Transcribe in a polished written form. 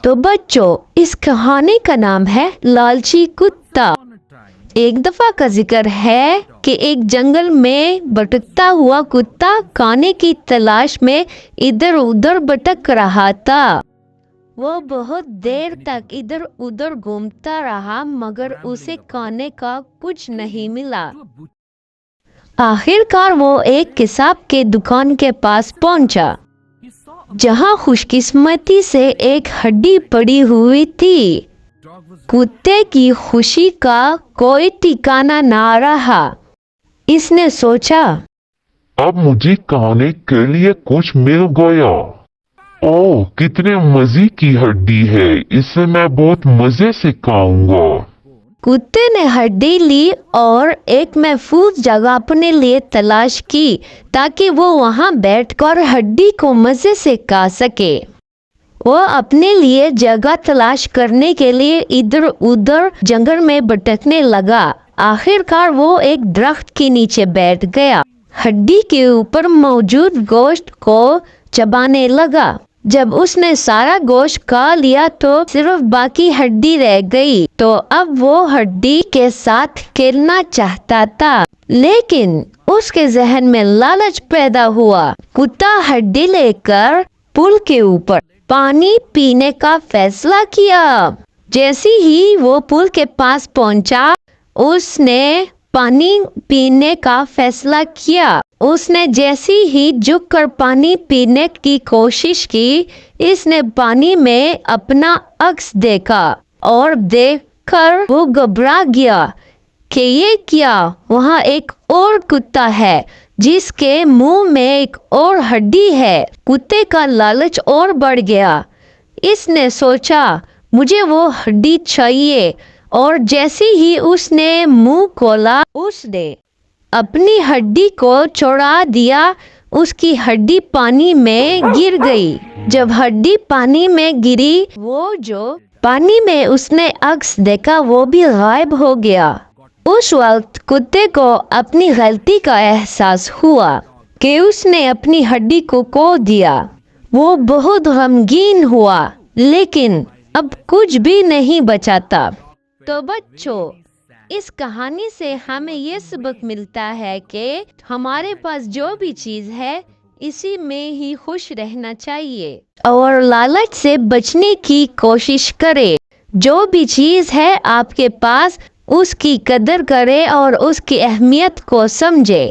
تو بچوں اس کہانی کا نام ہے لالچی کتا۔ ایک دفعہ کا ذکر ہے کہ ایک جنگل میں بھٹکتا ہوا کتا کھانے کی تلاش میں ادھر ادھر بھٹک رہا تھا۔ وہ بہت دیر تک ادھر ادھر گھومتا رہا مگر اسے کھانے کا کچھ نہیں ملا۔ آخر کار وہ ایک کساب کے دکان کے پاس پہنچا جہاں خوش قسمتی سے ایک ہڈی پڑی ہوئی تھی۔ کتے کی خوشی کا کوئی ٹھکانہ نہ رہا۔ اس نے سوچا اب مجھے کھانے کے لیے کچھ مل گیا۔ اوہ کتنے مزے کی ہڈی ہے، اسے میں بہت مزے سے کھاؤں گا۔ کتے نے ہڈی لی اور ایک محفوظ جگہ اپنے لیے تلاش کی تاکہ وہ وہاں بیٹھ کر ہڈی کو مزے سے کھا سکے۔ وہ اپنے لیے جگہ تلاش کرنے کے لیے ادھر ادھر جنگل میں بھٹکنے لگا۔ آخر کار وہ ایک درخت کے نیچے بیٹھ گیا، ہڈی کے اوپر موجود گوشت کو چبانے لگا۔ جب اس نے سارا گوشت کھا لیا تو صرف باقی ہڈی رہ گئی، تو اب وہ ہڈی کے ساتھ کھیلنا چاہتا تھا، لیکن اس کے ذہن میں لالچ پیدا ہوا۔ کتا ہڈی لے کر پل کے اوپر پانی پینے کا فیصلہ کیا۔ جیسے ہی وہ پل کے پاس پہنچا اس نے پانی پینے کا فیصلہ کیا۔ اس نے جیسے ہی جھک کر پانی پینے کی کوشش کی، اس نے پانی میں اپنا عکس دیکھا اور دیکھ کر وہ گھبرا گیا کہ یہ کیا؟ وہاں ایک اور کتا ہے جس کے منہ میں ایک اور ہڈی ہے۔ کتے کا لالچ اور بڑھ گیا۔ اس نے سوچا مجھے وہ ہڈی چاہیے، اور جیسے ہی اس نے منہ کھولا اس نے اپنی ہڈی کو چھوڑا دیا۔ اس کی ہڈی پانی میں گر گئی۔ جب ہڈی پانی میں گری، وہ جو پانی میں اس نے عکس دیکھا وہ بھی غائب ہو گیا۔ اس وقت کتے کو اپنی غلطی کا احساس ہوا کہ اس نے اپنی ہڈی کو کھو دیا۔ وہ بہت غمگین ہوا، لیکن اب کچھ بھی نہیں بچا تھا۔ تو بچوں اس کہانی سے ہمیں یہ سبق ملتا ہے کہ ہمارے پاس جو بھی چیز ہے اسی میں ہی خوش رہنا چاہیے اور لالچ سے بچنے کی کوشش کرے۔ جو بھی چیز ہے آپ کے پاس اس کی قدر کرے اور اس کی اہمیت کو سمجھے۔